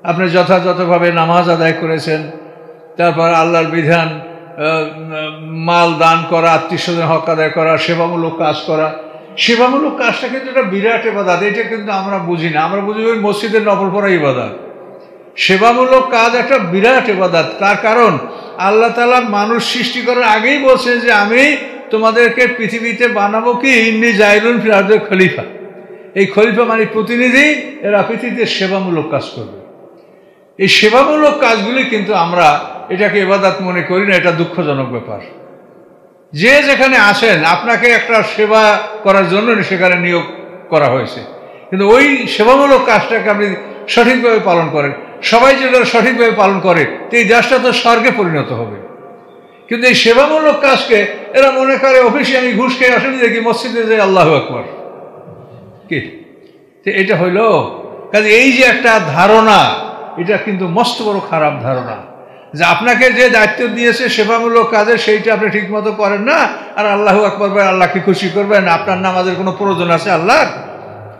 আপনি যথাযথভাবে নামাজ আদায় করেছেন, তারপর আল্লাহর বিধান, মাল দান করা, আত্মীয়স্বজন হক আদায় করা, সেবামূলক কাজ করা। সেবামূলক কাজটা কিন্তু একটা বিরাট ইবাদত। এটা কিন্তু আমরা বুঝি না। আমরা বুঝি ওই মসজিদের নফল পড়া ইবাদত। সেবামূলক কাজ একটা বিরাট ইবাদত। তার কারণ আল্লাহ তাআলা মানুষ সৃষ্টি করার আগেই বলছেন যে আমি তোমাদেরকে পৃথিবীতে বানাবো কি, ইন্নী জাইলুন ফিল আরদি খলিফা। এই খলিফা মানে প্রতিনিধি, এরা পৃথিবীতে সেবামূলক কাজ করবে। এই সেবামূলক কাজগুলি কিন্তু আমরা এটাকে ইবাদত মনে করি না। এটা দুঃখজনক ব্যাপার। যে যেখানে আসেন আপনাকে একটা সেবা করার জন্য সেখানে নিয়োগ করা হয়েছে, কিন্তু ওই সেবামূলক কাজটাকে আপনি সঠিকভাবে পালন করেন, সবাই যেটা সঠিকভাবে পালন করে, তো এই দেশটা তো স্বর্গে পরিণত হবে। কিন্তু এই সেবামূলক কাজকে এরা মনে করে অফিসে আমি ঘুষ খেয়ে আসেনি দেখি মসজিদে যাই আল্লাহু আকবার। কি এটা হইল? কাজে এই যে একটা ধারণা, এটা কিন্তু মস্ত বড় খারাপ ধারণা, যে আপনাকে যে দায়িত্ব দিয়েছে সেবামূলক কাজে সেইটা আপনি ঠিক মতো করেন না, আর আল্লাহু আকবার বলে আল্লাহকে খুশি করবেন। আপনার নামাজের কোনো প্রয়োজন আছে? আল্লাহর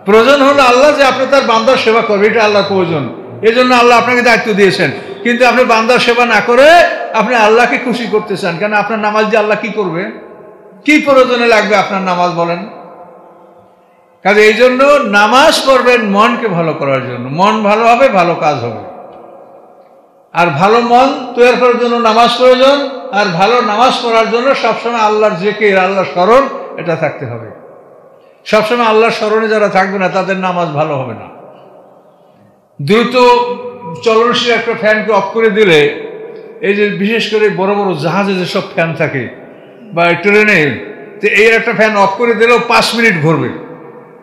প্রয়োজন হলো আল্লাহ যে আপনি তার বান্দার সেবা করবে, এটা আল্লাহর প্রয়োজন। এই জন্য আল্লাহ আপনাকে দায়িত্ব দিয়েছেন। কিন্তু আপনি বান্দার সেবা না করে আপনি আল্লাহকে খুশি করতে চান, কেন? আপনার নামাজ দিয়ে আল্লাহ কি করবে? কি প্রয়োজনে লাগবে আপনার নামাজ, বলেন? কাজে এই জন্য নামাজ পড়বেন মনকে ভালো করার জন্য। মন ভালো হবে, ভালো কাজ হবে। আর ভালো মন তৈরি করার জন্য নামাজ প্রয়োজন। আর ভালো নামাজ পড়ার জন্য সবসময় আল্লাহর জিকির, আল্লাহর স্মরণ, এটা থাকতে হবে। সবসময় আল্লাহর স্মরণে যারা থাকবে না তাদের নামাজ ভালো হবে না। দ্রুত চলনশীল একটা ফ্যানকে অফ করে দিলে, এই যে বিশেষ করে বড় বড় জাহাজে যেসব ফ্যান থাকে বা ট্রেনে, তো এই একটা ফ্যান অফ করে দিলেও 5 মিনিট ঘুরবে,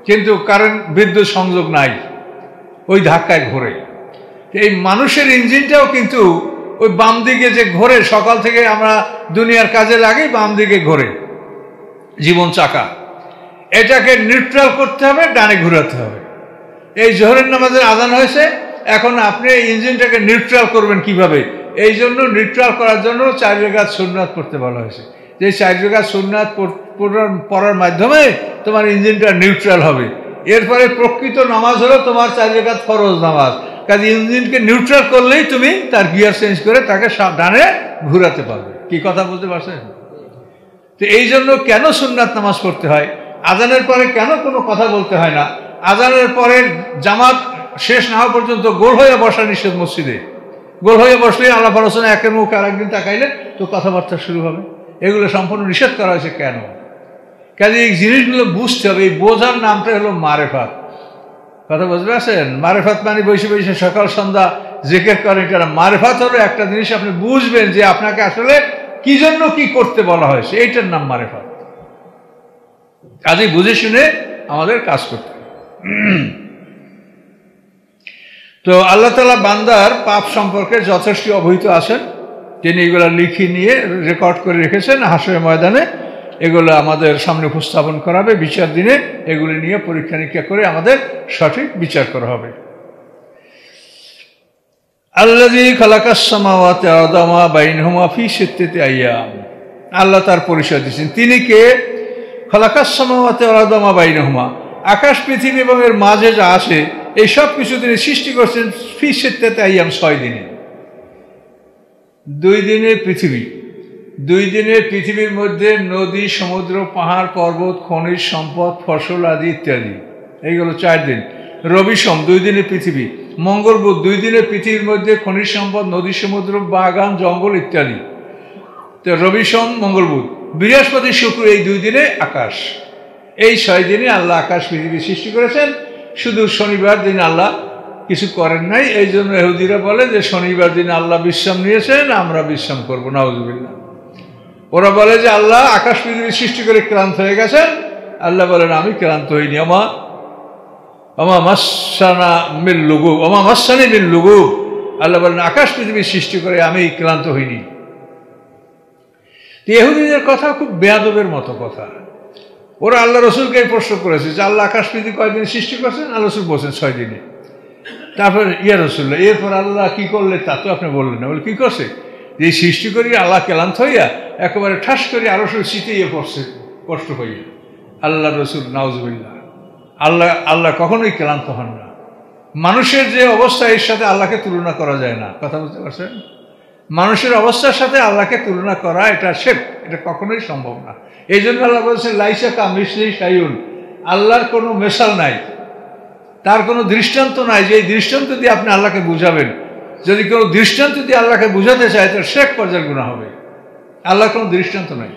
কিন্তু কারেন্ট বিদ্যুৎ সংযোগ নাই, ওই ধাক্কায় ঘোরে। এই মানুষের ইঞ্জিনটাও কিন্তু ওই বাম দিকে যে ঘোরে, সকাল থেকে আমরা দুনিয়ার কাজে লাগে বাম দিকে ঘোরে জীবন চাকা, এটাকে নিউট্রাল করতে হবে, ডানে ঘুরাতে হবে। এই জোহরের নামাজের আজান হয়েছে, এখন আপনি ইঞ্জিনটাকে নিউট্রাল করবেন কিভাবে? এই জন্য নিউট্রাল করার জন্য 4 রাকাত সুন্নাত পড়তে বলা হয়েছে। যে 4 রাকাত সুন্নাত পড়ার মাধ্যমে তোমার ইঞ্জিনটা নিউট্রাল হবে। এরপরে প্রকৃত নামাজ হলো তোমার 4 রাকাত ফরজ নামাজ। কাজে ইঞ্জিনকে নিউট্রাল করলেই তুমি তার গিয়ার চেঞ্জ করে তাকে ডানে ঘুরাতে পারবে। কি কথা বুঝতে পারছেন? তো এই জন্য কেন সুন্নাত নামাজ পড়তে হয়? আজানের পরে কেন কোনো কথা বলতে হয় না? আজানের পরে জামাত শেষ না হওয়া পর্যন্ত গোল হয়ে বসা নিষেধ মসজিদে। গোল হয়ে বসলে আল্লাহ পড়াশোনা একের মুখ আর একদিন তাকাইলে তো কথাবার্তা শুরু হবে। এগুলো সম্পূর্ণ নিষেধ করা হয়েছে কেন? কাজে এই জিনিসগুলো বুঝতে হবে। এই বোঝার নামটা হলো মারেফাত। কথা বুঝতে পারছেন? মারেফাত মানে বসে বসে সকাল সন্ধ্যা জিকির করেন, এটা মারেফাত হলো একটা জিনিস আপনি বুঝবেন যে আপনাকে আসলে কি জন্য কি করতে বলা হয়েছে, এইটার নাম মারেফাত। কাজেই বুঝে শুনে আমাদের কাজ করতে হবে। তো আল্লাহ তাআলা বান্দার পাপ সম্পর্কে যথেষ্ট অবহিত আছেন। তিনি এগুলো লিখে নিয়ে রেকর্ড করে রেখেছেন। হাসরের ময়দানে এগুলো আমাদের সামনে উপস্থাপন করাবে। বিচার দিনে এগুলি নিয়ে পরীক্ষা নিরীক্ষা করে আমাদের সঠিক বিচার করা হবে। আল্লাযী খালাকাস সামাওয়াতি ওয়াল আরদা ওয়া মা বাইনাহুমা ফি সিত্তাতি আইয়াম। আল্লাহ তার পরিচয় দিয়েছেন। তিনি কে? খালাকাস সামাওয়াতি ওয়াল আরদা ওয়া মা বাইনাহুমা, আকাশ পৃথিবী এবং এর মাঝে যা আছে এই সব কিছু তিনি সৃষ্টি করছেন ফি সিত্তাতি আইয়াম, 6 দিনে। 2 দিনে পৃথিবী, 2 দিনে পৃথিবীর মধ্যে নদী, সমুদ্র, পাহাড়, পর্বত, খনিজ সম্পদ, ফসল আদি ইত্যাদি, এইগুলো 4 দিন। রবি সোম 2 দিনে পৃথিবী। মঙ্গল বুধ 2 দিনে পৃথিবীর মধ্যে খনিজ সম্পদ, নদী, সমুদ্র, বাগান, জঙ্গল ইত্যাদি। তো রবি সোম মঙ্গল বুধ। বৃহস্পতি শুক্র এই 2 দিনে আকাশ। এই 6 দিনে আল্লাহ আকাশ পৃথিবী সৃষ্টি করেছেন। শুধু শনিবার দিন আল্লাহ কিছু করেন নাই। এই জন্য ইহুদিরা বলে যে শনিবার দিন আল্লাহ বিশ্রাম নিয়েছেন, আমরা বিশ্রাম করবো। নাউজুবিল্লাহ। ওরা বলে যে আল্লাহ আকাশ পৃথিবী সৃষ্টি করে ক্লান্ত হয়ে গেছেন। আল্লাহ বলেন আমি ক্লান্ত হইনি। আল্লাহ বলেন আকাশ পৃথিবী সৃষ্টি করে আমি ক্লান্ত হইনি। ইহুদিদের কথা খুব বেয়াদবের মতো কথা। ওরা আল্লাহ রসুলকে প্রশ্ন করেছে যে আল্লাহ আকাশ পৃথিবী কয়দিন সৃষ্টি করছেন? আল্লাহ রসুল বলছেন 6 দিনে। তারপর ইয়া রসুল্লাহ, এরপর আল্লাহ কি করলে তা তো আপনি বললেন না। বলে কি করছে? এই সৃষ্টি করি আল্লাহ ক্লান্ত হইয়া একেবারে ঠাস করে আরো শীতে পড়ছে কষ্ট হইয়া। আল্লাহ রসুল নাউজুবিল্লাহ, আল্লাহ কখনোই ক্লান্ত হন না। মানুষের যে অবস্থা এর সাথে আল্লাহকে তুলনা করা যায় না। কথা বুঝতে পারছেন? মানুষের অবস্থার সাথে আল্লাহকে তুলনা করা এটা শিরক, এটা কখনোই সম্ভব না। এই জন্য আল্লাহ বলছেন লাইসা কামিসলি শাইউন, আল্লাহর কোনো মেসাল নাই, তার কোনো দৃষ্টান্ত নাই যে এই দৃষ্টান্ত দিয়ে আপনি আল্লাহকে বুঝাবেন। যদি কোনো দৃষ্টান্ত দিয়ে আল্লাহকে বুঝাতে চায় তো শিরক পর্যায়ের গুনাহ হবে। আল্লাহর কোনো দৃষ্টান্ত নাই।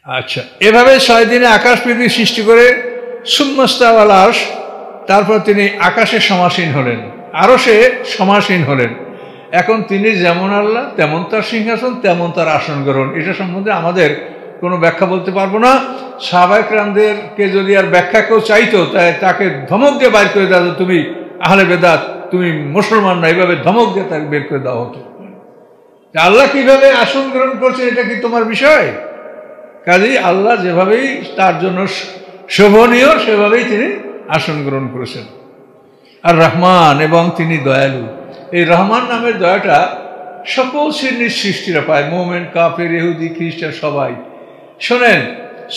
আচ্ছা, এভাবে 6 দিনে আকাশ পৃথিবী সৃষ্টি করে সুম্মাস্তাওয়া আলাল আরশ, তারপর তিনি আকাশে সমাসীন হলেন, আরশে সমাসীন হলেন। এখন তিনি যেমন আল্লাহ তেমন তার সিংহাসন, তেমন তার আসন গ্রহণ। এটা সম্বন্ধে আমাদের কোনো ব্যাখ্যা বলতে পারবো না। সাহাবায়ে কেরামদেরকে যদি আর ব্যাখ্যা কেউ চাইতো তাকে ধমক দিয়ে বাইর করে দেওয়া, তুমি আহলে বেদাত, তুমি মুসলমান না, এইভাবে ধমক দিয়ে তাকে বের করে দেওয়া হতো। আল্লাহ কিভাবে আসন গ্রহণ করছে এটা কি তোমার বিষয়? কাজেই আল্লাহ যেভাবেই তার জন্য শোভনীয় সেভাবেই তিনি আসন গ্রহণ করেছেন। আর রহমান, এবং তিনি দয়ালু। এই রহমান নামের দয়াটা সকল শ্রেণীর সৃষ্টিরা পায়, মোমেন, কাফের, ইহুদি, খ্রিস্টান সবাই। শোনেন,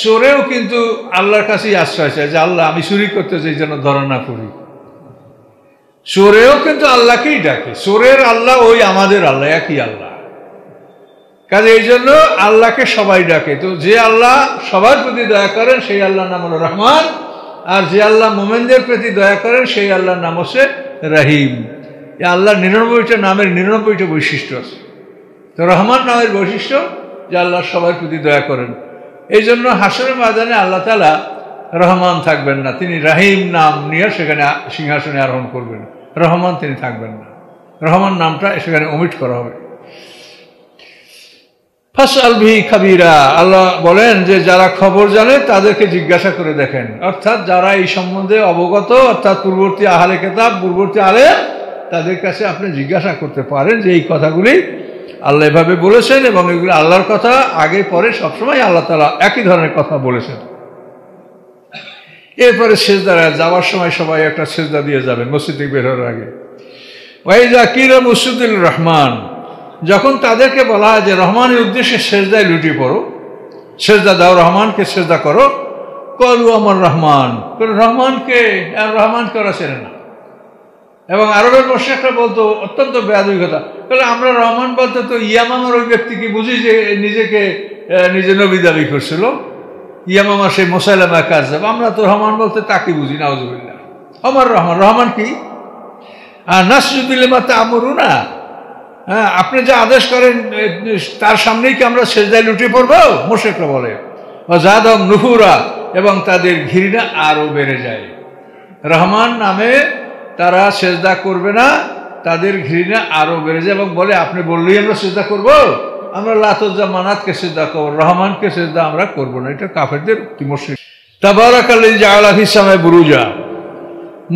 চোরেও কিন্তু আল্লাহর কাছেই আশ্রয় চায় যে আল্লাহ আমি চুরি করতে চাই যেন ধরা না করি। চোরেও কিন্তু আল্লাহকেই ডাকে। চোরের আল্লাহ ওই আমাদের আল্লাহ, একই আল্লাহ। কাজে এই জন্য আল্লাহকে সবাই ডাকে। তো যে আল্লাহ সবার প্রতি দয়া করেন সেই আল্লাহর নাম হলো রহমান, আর যে আল্লাহ মোমেনদের প্রতি দয়া করেন সেই আল্লাহর নাম হচ্ছে রহিম। এই আল্লাহর 99টা নামের 99টা বৈশিষ্ট্য আছে। তো রহমান নামের বৈশিষ্ট্য যে আল্লাহ সবার প্রতি দয়া করেন। এই জন্য হাশরের ময়দানে আল্লাহ তাআলা রহমান থাকবেন না, তিনি রাহিম নাম নিয়ে সেখানে সিংহাসনে আরোহণ করবেন। রহমান তিনি থাকবেন না, রহমান নামটা সেখানে ওমিট করা হবে। ফাসআল বিহি খাবিরা, আল্লাহ বলেন যে যারা খবর জানে তাদেরকে জিজ্ঞাসা করে দেখেন। অর্থাৎ যারা এই সম্বন্ধে অবগত, অর্থাৎ পূর্ববর্তী আহলে কিতাব, পূর্ববর্তী আলেম, তাদের কাছে আপনি জিজ্ঞাসা করতে পারেন যে এই কথাগুলি আল্লাহ এভাবে বলেছেন, এবং এগুলো আল্লাহর কথা, আগে পরে সবসময় আল্লাহ তাআলা একই ধরনের কথা বলেছেন। এরপরে সেজদায় যাওয়ার সময় সবাই একটা সেজদা দিয়ে যাবেন মসজিদ থেকে বের হওয়ার আগে। ওয়াইজা কিলা মুসজিদুর রহমান, যখন তাদেরকে বলা হয় যে রহমানের উদ্দেশ্যে সেজদায় লুটিয়ে পড়ো, সেজদা দাও, রহমানকে সেজদা করো, কলু আমার রহমান, রহমানকে, আর রহমান করা চেনে না। এবং আরবের মুশরিকরা বলতো অত্যন্ত বেয়াদবি কথা, বলে আমরা রহমান বলতে তো ইয়ামামার ওই ব্যক্তিকে বুঝি যে নিজে নবী দাবি করছিল, ইয়ামামা সেই মুসাইলামা কাযযাব, আমরা তো রহমান বলতে তাকে বুঝি, নাউযুবিল্লাহ। আমার রহমান, রহমান কি? আর নাসজুদু লিমা তা'মুরুনা, হ্যাঁ, আপনি যে আদেশ করেন তার সামনেই কি আমরা সেজদায় লুটিয়ে পড়বো? মুশরিকরা বলে। ওয়াজাদাহুম নুফুরা, এবং তাদের ঘৃণা আরো বেড়ে যায়। রহমান নামে তারা সেজদা করবে না, তাদের ঘৃণা আরো বেড়ে যায়, এবং বলে আপনি বললেই আমরা সেজদা করব, আমরা লাত উজ্জা মানাতকে সেজদা করব, রহমানকে সেজদা আমরা করব না। এটা কাফেরদের মুশরিক। তাবারাকাল্লাযী জাআলা ফিস সামাই বুরুজা,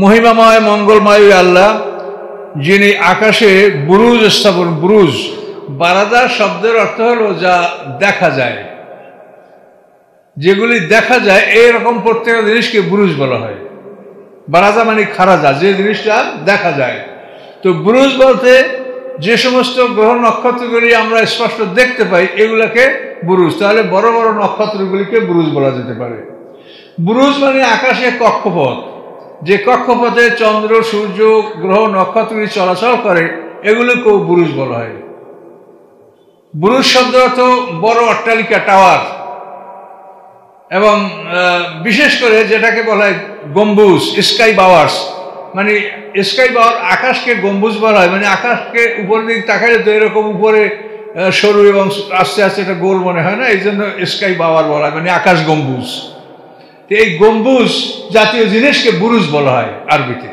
মহিমাময় মঙ্গলময় আল্লাহ যিনি আকাশে বুরুজ স্থাপন। বুরুজ, বারাদা শব্দের অর্থ হলো যা দেখা যায়, যেগুলি দেখা যায়, এইরকম প্রত্যেকটা জিনিসকে বুরুজ বলা হয়। বারাজা মানে খারাজা, যে জিনিসটা দেখা যায়। তো বুরুজ বলতে যে সমস্ত গ্রহ নক্ষত্রগুলি আমরা স্পষ্ট দেখতে পাই এগুলাকে বুরুজ। তাহলে বড় বড় নক্ষত্রগুলিকে বুরুজ বলা যেতে পারে। বুরুজ মানে আকাশে কক্ষপথ, যে কক্ষপথে চন্দ্র, সূর্য, গ্রহ নক্ষত্রগুলি চলাচল করে, এগুলোকেও বুরুজ বলা হয়। বুরুজ শব্দ অর্থ বড় অট্টালিকা, টাওয়ার, এবং বিশেষ করে যেটাকে বলা হয় গম্বুজ, স্কাই বাওয়ার্স, মানে স্কাই বাওয়ার, আকাশকে গম্বুজ বলা হয়। মানে আকাশকে উপরের দিকে তাকালে তো এরকম উপরে সরু এবং আস্তে আস্তে এটা গোল মনে হয় না, এই জন্য স্কাই বাওয়ার বলা হয়, মানে আকাশ গম্বুজ। এই গম্বুজ জাতীয় জিনিসকে বুরুজ বলা হয় আরবিতে।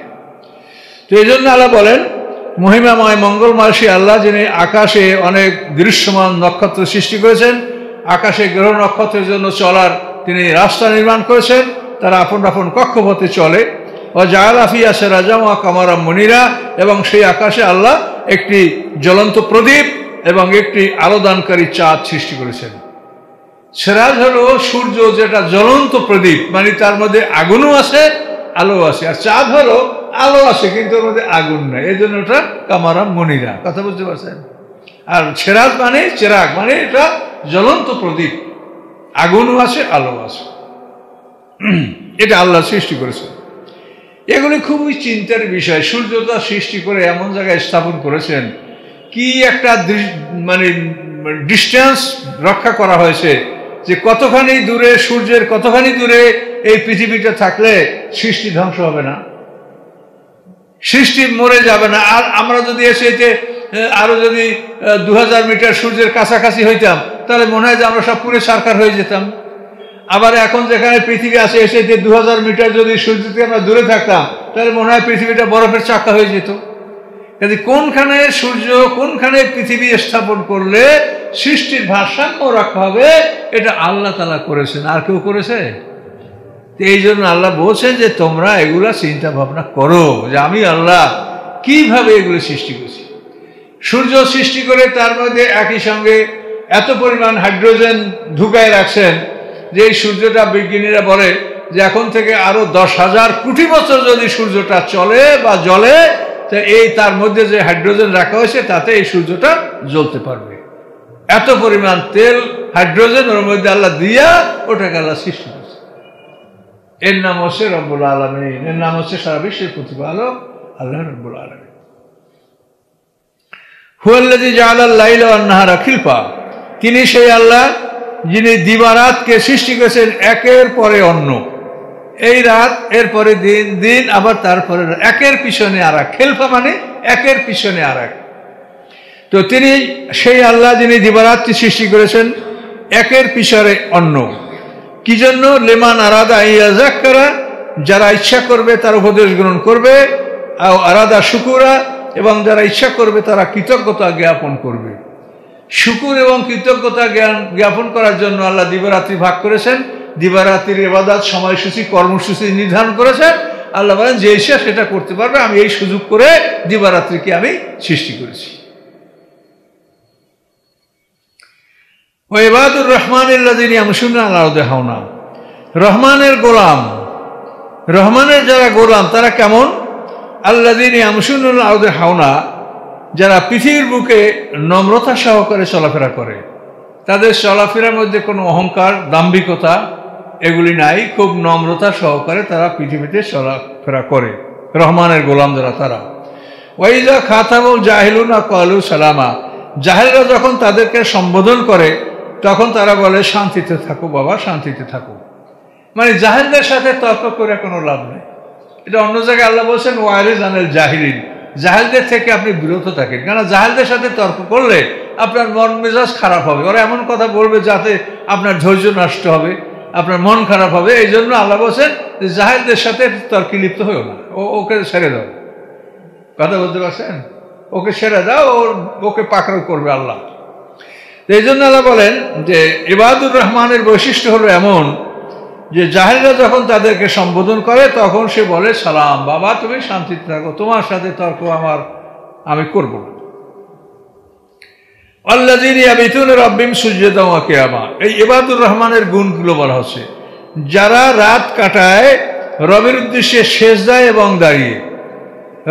তো এই জন্য আল্লাহ বলেন মহিমাময় মঙ্গলময় সেই আল্লাহ যিনি আকাশে অনেক দৃশ্যমান নক্ষত্র সৃষ্টি করেছেন, আকাশে গ্রহ নক্ষত্রের জন্য চলার তিনি রাস্তা নির্মাণ করেছেন, তারা আপন আপন কক্ষপথে চলে। ও জাআলা ফিহা সিরাজাম ওয়া কামারাম মুনিরা, এবং সেই আকাশে আল্লাহ একটি জ্বলন্ত প্রদীপ এবং একটি আলোদানকারী চাঁদ সৃষ্টি করেছেন। সিরাজ হলো সূর্য, যেটা জ্বলন্ত প্রদীপ, মানে তার মধ্যে আগুনও আছে আলো আছে, আর চাঁদ হলো আলো আছে কিন্তু ওর মধ্যে আগুন নাই, এই জন্য ওটা কামারাম মুনিরা। কথা বুঝতে পারছেন? আর সিরাজ মানে চিরাগ, মানে এটা জ্বলন্ত প্রদীপ, আগুনও আছে আলো আছে। এটা আল্লাহ সৃষ্টি করেছে। এগুলি খুবই চিন্তার বিষয়। সূর্যটা সৃষ্টি করে এমন জায়গায় স্থাপন করেছেন, কি একটা মানে ডিস্টেন্স রক্ষা করা হয়েছে যে কতখানি দূরে, সূর্যের কতখানি দূরে এই পৃথিবীটা থাকলে সৃষ্টি ধ্বংস হবে না, সৃষ্টি মরে যাবে না। আর আমরা যদি এসে আরো যদি 2000 মিটার সূর্যের কাছাকাছি হইতাম, তাহলে মনে হয় যে আমরা সব পুরে সারকার হয়ে যেতাম। আবার এখন যেখানে পৃথিবী আছে, এসে 2000 মিটার যদি সূর্য থেকে আমরা দূরে থাকতাম, তাহলে মনে হয় পৃথিবীটা বরফের চাকা হয়ে যেত। কাজে কোনখানে সূর্য, কোনখানে পৃথিবী স্থাপন করলে সৃষ্টির ভারসাম্য রাখা হবে, এটা আল্লাহ তাআলা করেছেন, আর কেউ করেছে? এই জন্য আল্লাহ বলছেন যে তোমরা এগুলা চিন্তা ভাবনা করো যে আমি আল্লাহ কিভাবে এগুলো সৃষ্টি করছি। সূর্য সৃষ্টি করে তার মধ্যে একই সঙ্গে এত পরিমাণ হাইড্রোজেন ঢুকায় রাখছেন যে এই সূর্যটা, বিজ্ঞানীরা বলে যে এখন থেকে আরো 10,000 কোটি বছর যদি সূর্যটা চলে বা জ্বলে, তো এই তার মধ্যে যে হাইড্রোজেন রাখা হয়েছে তাতে এই সূর্যটা জ্বলতে পারবে। এত পরিমাণ তেল, হাইড্রোজেন ওর মধ্যে আল্লাহ দিয়া ওটাকে আল্লাহ সৃষ্টি করছে। এর নাম হচ্ছে রব্বুল আলামিন, এর নাম হচ্ছে সারা বিশ্বের প্রতিপালক আল্লাহ রব্বুল আলামিন। হুয়াল্লাযী জাআলাল লাইলা ওয়ান নাহারা খিলফা, তিনি সেই আল্লাহ যিনি দিবারাতকে সৃষ্টি করেছেন একের পরে অন্য। এই রাত, এরপরে দিন, দিন আবার তারপরে একের পিছনে আর এক। খেলফা মানে একের পিছনে আর এক। তো তিনি সেই আল্লাহ যিনি দিবারাতকে সৃষ্টি করেছেন একের পিছনে অন্য। কি জন্য? লিমান আরাদা ইয়াযাক্কারা, যারা ইচ্ছা করবে তার উপদেশ গ্রহণ করবে, আও আরাদা শুকুরা, এবং যারা ইচ্ছা করবে তারা কৃতজ্ঞতা জ্ঞাপন করবে। শুকুর এবং কৃতজ্ঞতা জ্ঞাপন করার জন্য আল্লাহ দিবারাত্রি ভাগ করেছেন। দিবারাত্রির ইবাদত সময়সূচি, কর্মসূচি নির্ধারণ করেছেন। আল্লাহ বলেন যে ইচ্ছা সেটা করতে পারবে, আমি এই সুযোগ করে দিবারাত্রিকে আমি সৃষ্টি করেছি। ওয়া ইবাদুর রহমানিল্লাযীনা ইয়ামশুনা আলাল আরদি হাওনা, রহমানের গোলাম, রহমানের যারা গোলাম তারা কেমন? আল্লাযীনা ইয়ামশুনা আলাল আরদি হাওনা, যারা পৃথিবীর বুকে নম্রতা সহকারে চলাফেরা করে, তাদের চলাফেরার মধ্যে কোনো অহংকার, দাম্ভিকতা এগুলি নাই, খুব নম্রতা সহকারে তারা পৃথিবীতে চলাফেরা করে, রহমানের গোলাম যারা তারা। ওয়াইজা খাতাবুল জাহিলুনা ক্বালু সালামা, জাহেলরা যখন তাদেরকে সম্বোধন করে তখন তারা বলে শান্তিতে থাকো বাবা, শান্তিতে থাকো। মানে জাহেলদের সাথে তর্ক করে কোনো লাভ নেই। এটা অন্য জায়গায় আল্লাহ বলছেন ওয়ারিজ আনিল জাহিলিন, জাহেলদের থেকে আপনি বিরত থাকেন। কেন? জাহেলদের সাথে তর্ক করলে আপনার মন মেজাজ খারাপ হবে, ওরা এমন কথা বলবে যাতে আপনার ধৈর্য নষ্ট হবে, আপনার মন খারাপ হবে। এই জন্য আল্লাহ বলছেন যে জাহেলদের সাথে তর্কে লিপ্ত হয়েও না, ওকে ছেড়ে দাও। কথা বলতে পারছেন? ওকে ছেড়ে দাও, ওকে পাকড়াও করবে আল্লাহ। এই জন্য আল্লাহ বলেন যে ইবাদুর রহমানের বৈশিষ্ট্য হলো এমন যে জাহেলরা যখন তাদেরকে সম্বোধন করে তখন সে বলে সালাম বাবা, তুমি শান্তিতে থাকো, তোমার সাথে তর্ক আমি করব না। আল্লাযীনা ইয়াবিতুনা রাব্বিহিম সুজদান ওয়া কিয়ামা, এই ইবাদুর রহমানের গুণগুলো বলা হচ্ছে। যারা রাত কাটায় রবের উদ্দেশ্যে সেজদায় এবং দাঁড়িয়ে,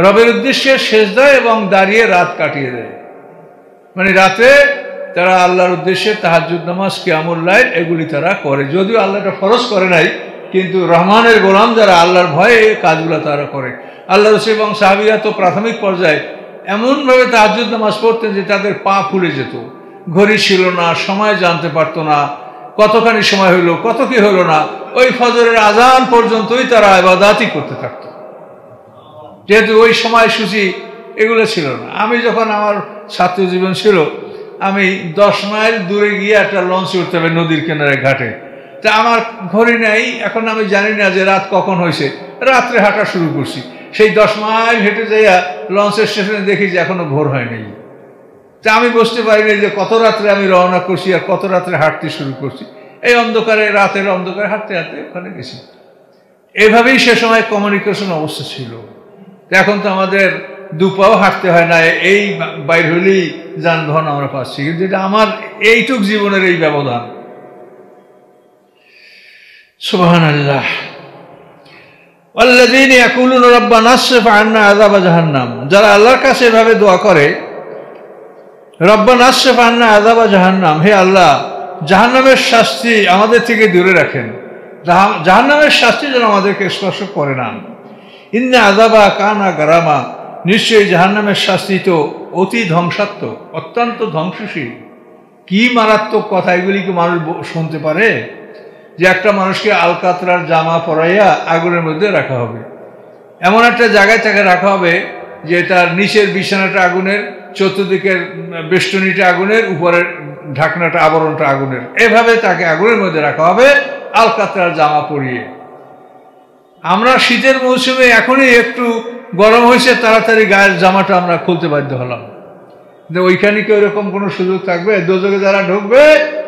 রবের উদ্দেশ্যে সেজদায় এবং দাঁড়িয়ে রাত কাটিয়ে দেয়। মানে রাতে তারা আল্লাহর উদ্দেশ্যে তাহাজ্জুদ নামাজ, কিয়ামুল লাইল এগুলি তারা করে। যদিও আল্লাহ এটা ফরজ করে নাই, কিন্তু রহমানের গোলাম যারা আল্লাহর ভয়ে এই কাজগুলো তারা করে। আল্লাহ রাসূল এবং সাহাবীরা তো প্রাথমিক পর্যায়ে এমনভাবে তাহাজ্জুদ নামাজ পড়তেন যে তাদের পা ফুলে যেত। ঘড়ি ছিল না, সময় জানতে পারতো না, কতখানি সময় হইলো, কত কি হইলো না, ওই ফজরের আজান পর্যন্তই তারা ইবাদতই করতে থাকতো, যেহেতু ওই সময়সূচি এগুলো ছিল না। আমি যখন আমার ছাত্র জীবন ছিল, আমি 10 মাইল দূরে গিয়ে একটা লঞ্চে উঠতে হবে নদীর কিনারে ঘাটে। তা আমার ঘড়ি নেই, এখন আমি জানি না যে রাত কখন হয়েছে। রাত্রে হাঁটা শুরু করছি, সেই 10 মাইল হেঁটে যাইয়া লঞ্চের স্টেশনে দেখি যে এখনো ভোর হয়নি। তা আমি বুঝতে পারিনি যে কত রাত্রে আমি রওনা করছি আর কত রাত্রে হাঁটতে শুরু করছি। এই অন্ধকারে, রাতের অন্ধকারে হাঁটতে হাঁটতে ওখানে গেছি। এভাবেই সে সময় কমিউনিকেশন অবস্থা ছিল। এখন তো আমাদের দুপাও হাঁটতে হয় না, এই বাইর হলেই যানবাহন আমরা পাচ্ছি। কিন্তু এটা আমার এইটুক জীবনের এই ব্যবধান। সুবহানাল্লাহ। আল্লাযীনা ইয়াকুলুনা রাব্বানা আসরিফ আন্না আযাবা জাহান্নাম, যারা আল্লাহর কাছে এভাবে দোয়া করে, রাব্বানা আসরিফ আন্না আযাবা জাহান্নাম, হে আল্লাহ জাহান্নামের শাস্তি আমাদের থেকে দূরে রাখেন, জাহান্নামের শাস্তি যেন আমাদেরকে স্পর্শ করে না। ইন্না আযাবা কানা গারামা, নিশ্চয়ই জাহান্নামের শাস্তি তো অতি ধ্বংসাত্মক, অত্যন্ত ধ্বংসশীল। কি মারাত্মক কথা! এগুলি কি মানুষ শুনতে পারে? যে একটা মানুষকে আলকাতরার জামা পরাইয়া আগুনের মধ্যে রাখা হবে, এমন একটা জায়গায় তাকে রাখা হবে যে তার নিচের বিছানাটা আগুনের, চতুর্দিকের বেষ্টনীটা আগুনের, উপরের ঢাকনাটা আবরণটা আগুনের, এভাবে তাকে আগুনের মধ্যে রাখা হবে আলকাতরার জামা পরিয়ে। আমরা শীতের মৌসুমে এখনই একটু গরম হয়েছে, তাড়াতাড়ি গায়ের জামাটা আমরা খুলতে বাধ্য হলাম। কিন্তু ওইখানে কি ওইরকম কোনো সুযোগ থাকবে? দোজখে যারা ঢুকবে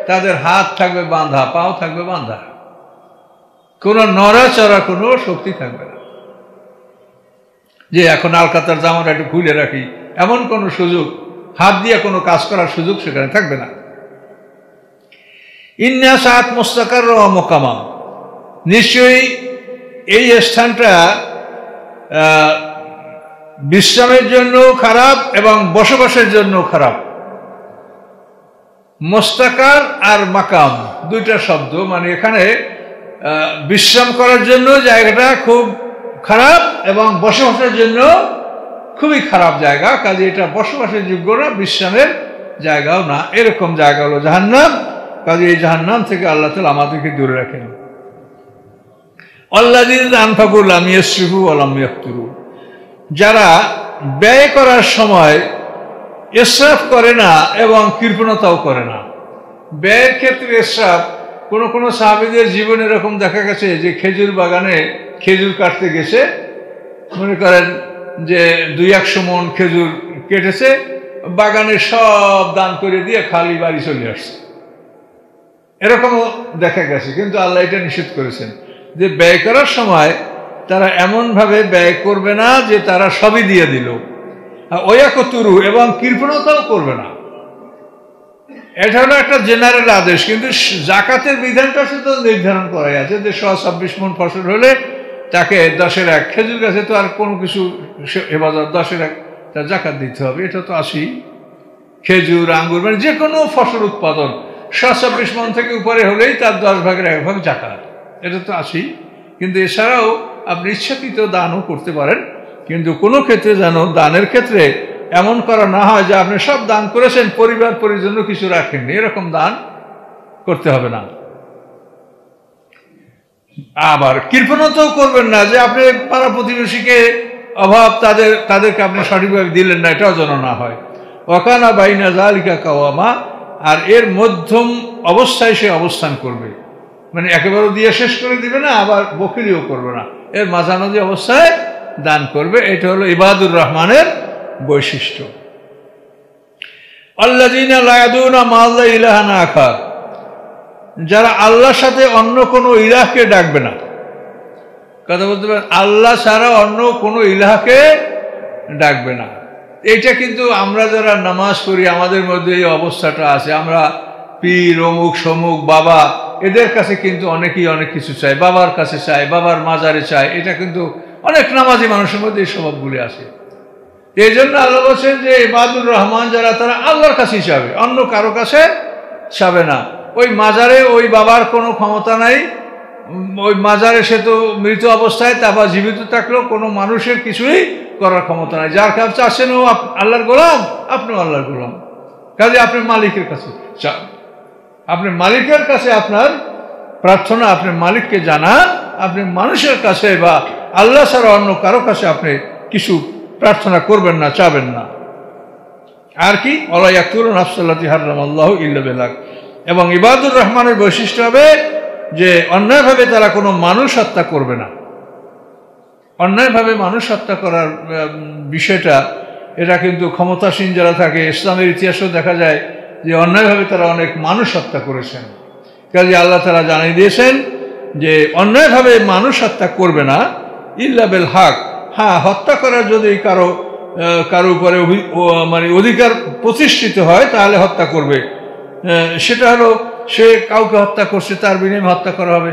তাদের হাত থাকবে বাঁধা, পাও থাকবে বাঁধা, কোনো নড়াচড়া কোনো শক্তি থাকবে না। যে এখন আলকাতার জামাটা একটু খুলে রাখি, এমন কোনো সুযোগ, হাত দিয়ে কোনো কাজ করার সুযোগ সেখানে থাকবে না। ইন্না সাআত মুস্তাকার ওয়া মুকামা, নিশ্চয়ই এই স্থানটা বিশ্রামের জন্য খারাপ এবং বসবাসের জন্য খারাপ। মুস্তাকার আর মাকাম দুইটা শব্দ, মানে এখানে বিশ্রাম করার জন্য জায়গাটা খুব খারাপ এবং বসবাসের জন্য খুবই খারাপ জায়গা। কাজে এটা বসবাসের যোগ্য না, বিশ্রামের জায়গাও না, এরকম জায়গা হলো জাহান্নাম। কাজে এই জাহান্নাম থেকে আল্লাহ তাআলা আমাদেরকে দূরে রাখেন। আল্লাযীনা আনফাকু লাম ইয়াসরিফু ওয়া লাম ইয়াকতুরু, যারা ব্যয় করার সময় ইসরাফ করে না এবং কৃপণতাও করে না। ব্যয়ের ক্ষেত্রে ইসরাফ, কোনো কোনো সাহাবীদের জীবনে এরকম দেখা গেছে যে খেজুর বাগানে খেজুর কাটতে গেছে, মনে করেন যে 200 মণ খেজুর কেটেছে, বাগানে সব দান করে দিয়ে খালি বাড়ি চলে আসছে, এরকমও দেখা গেছে। কিন্তু আল্লাহ এটা নিষেধ করেছেন যে ব্যয় করার সময় তারা এমনভাবে ব্যয় করবে না যে তারা সবই দিয়ে দিল, ওয়ায়াকুতুরু, এবং কৃপণতাও করবে না। এটা হলো একটা জেনারেল আদেশ, কিন্তু জাকাতের বিধানটা শুধু নির্ধারণ করা আছে যে 126 মণ ফসল হলে তাকে 10/1, খেজুর গাছে তো আর কোনো কিছু হেফাজত, 10/1 তার জাকাত দিতে হবে, এটা তো আসি। খেজুর, আঙ্গুর, মানে যে কোনো ফসল উৎপাদন 126 মণ থেকে উপরে হলেই তার 10/1 জাকাত, এটা তো আসি। কিন্তু এছাড়াও আপনি ইচ্ছাকৃত দানও করতে পারেন, কিন্তু কোনো ক্ষেত্রে যেন দানের ক্ষেত্রে এমন করা না হয় যে আপনি সব দান করেছেন, পরিবার পরিজন কিছু রাখেননি, এরকম দান করতে হবে না। আবার কৃপণতাও করবেন না যে আপনি পাড়া প্রতিবেশীকে অভাব তাদেরকে আপনি সঠিকভাবে দিলেন না, এটাও যেন না হয়। ওয়াকানা বাইনা যালিকা কাওয়ামা, আর এর মধ্যম অবস্থায় সে অবস্থান করবে, মানে একেবারে দিয়ে শেষ করে দিবে না, আবার বখিলিও করবে না, এর মাঝামাঝি অবস্থায় দান করবে। এটা হলো ইবাদুর রহমানের বৈশিষ্ট্য। আল্লাযীনা লা ইয়াদুনা মা'আল্লাহি ইলাহান আখার, যারা আল্লাহর সাথে অন্য কোনো ইলাহকে ডাকবে না। কথা বলতে পারেন, আল্লাহ ছাড়া অন্য কোনো ইলাহকে ডাকবে না। এইটা কিন্তু আমরা যারা নামাজ পড়ি আমাদের মধ্যে এই অবস্থাটা আছে। আমরা পীর, অমুক সমুক, বাবা, এদের কাছে কিন্তু অনেকেই অনেক কিছু চায়, বাবার কাছে চায়, বাবার মাজারে চায়। এটা কিন্তু অনেক নামাজি মানুষের মধ্যে এই স্বভাবগুলি আছে। এই জন্য আল্লাহ বলছেন যে ইবাদুর রহমান যারা, তারা আল্লাহর কাছেই চাবে, অন্য কারো কাছে চাবে না। ওই মাজারে ওই বাবার কোনো ক্ষমতা নাই, ওই মাজারে সে তো মৃত অবস্থায়, তারপর জীবিত থাকলেও কোনো মানুষের কিছুই করার ক্ষমতা নাই। যার কাছে চাচ্ছেন ও আল্লাহর গোলাম, আপনিও আল্লাহর গোলাম। কাজে আপনি মালিকের কাছে চান, আপনি মালিকের কাছে আপনার প্রার্থনা, আপনি মালিককে জানান। আপনি মানুষের কাছে বা আল্লাহ ছাড়া অন্য কারো কাছে আপনি কিছু প্রার্থনা করবেন না, চাবেন না। আর কি, ওয়ালা ইয়াকতুলুন নাফসাল্লাতী হারামাল্লাহু ইল্লা বিল হক, এবং ইবাদুর রহমানের বৈশিষ্ট্য হবে যে অন্যায়ভাবে তারা কোনো মানুষ হত্যা করবে না। অন্যায়ভাবে মানুষ হত্যা করার বিষয়টা, এটা কিন্তু ক্ষমতাসীন যারা থাকে, ইসলামের ইতিহাসেও দেখা যায় যে অন্যায়ভাবে তারা অনেক মানুষ হত্যা করেছেন। কাজে আল্লাহ তাআলা জানিয়ে দিয়েছেন যে অন্যায়ভাবে মানুষ হত্যা করবে না, ইল্লা বিল হক। হ্যাঁ, হত্যা করার যদি কারো উপরে মানে অধিকার প্রতিষ্ঠিত হয় তাহলে হত্যা করবে। সেটা হলো সে কাউকে হত্যা করছে, তার বিনিময়ে হত্যা করা হবে,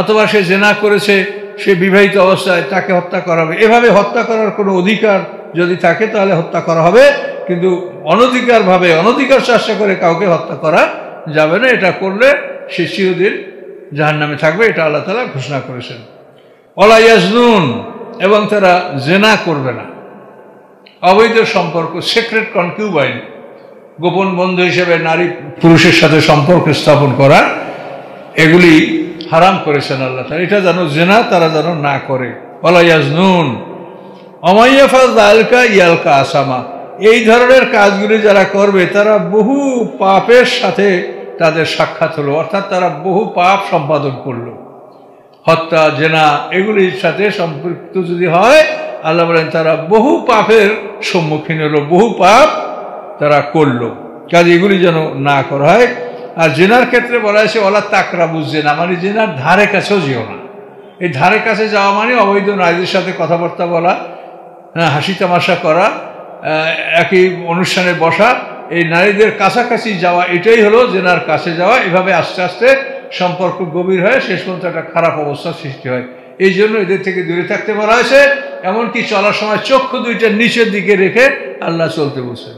অথবা সে জেনা করেছে, সে বিবাহিত অবস্থায়, তাকে হত্যা করা হবে। এভাবে হত্যা করার কোনো অধিকার যদি থাকে তাহলে হত্যা করা হবে, কিন্তু অনধিকারভাবে, অনধিকার চেষ্টা করে কাউকে হত্যা করা যাবে না। এটা করলে সে চিরদিন জাহান্নামে থাকবে, এটা আল্লাহ তাআলা ঘোষণা করেছেন। ওয়ালা ইয়াজনুন, এবং তারা জেনা করবে না। অবৈধ সম্পর্ক, সিক্রেট কনকিউবাইন, গোপন বন্ধু হিসেবে নারী পুরুষের সাথে সম্পর্ক স্থাপন করা, এগুলি হারাম করেছেন আল্লাহ তাআলা। এটা যেন জেনা তারা যেন না করে। ওয়ালা ইয়াজনুন ওমাইয়াফাল যালিকা ইয়ালকা আসামা। এই ধরনের কাজগুলি যারা করবে তারা বহু পাপের সাথে তাদের সাক্ষাৎ হলো, অর্থাৎ তারা বহু পাপ সম্পাদন করলো। হত্যা, জেনা এগুলির সাথে সম্পৃক্ত যদি হয়, আল্লাহ বলেন তারা বহু পাপের সম্মুখীন হলো, বহু পাপ তারা করলো। কাজে এগুলি যেন না করা হয়। আর জেনার ক্ষেত্রে বলা হয়েছে ওয়ালা তাকরাবু জেনা, মানে জেনার ধারে কাছেও যেও না। এই ধারে কাছে যাওয়া মানে অবৈধ নারীদের সাথে কথাবার্তা বলা, হাসি তামাশা করা, একই অনুষ্ঠানে বসা, এই নারীদের কাছাকাছি যাওয়া, এটাই হলো জেনার কাছে যাওয়া। এভাবে আস্তে আস্তে সম্পর্ক গভীর হয়, শেষ পর্যন্ত একটা খারাপ অবস্থার সৃষ্টি হয়। এই জন্য এদের থেকে দূরে থাকতে বলা হয়েছে। এমনকি চলার সময় চক্ষু দুইটা নিচের দিকে রেখে আল্লাহ চলতে বলছেন।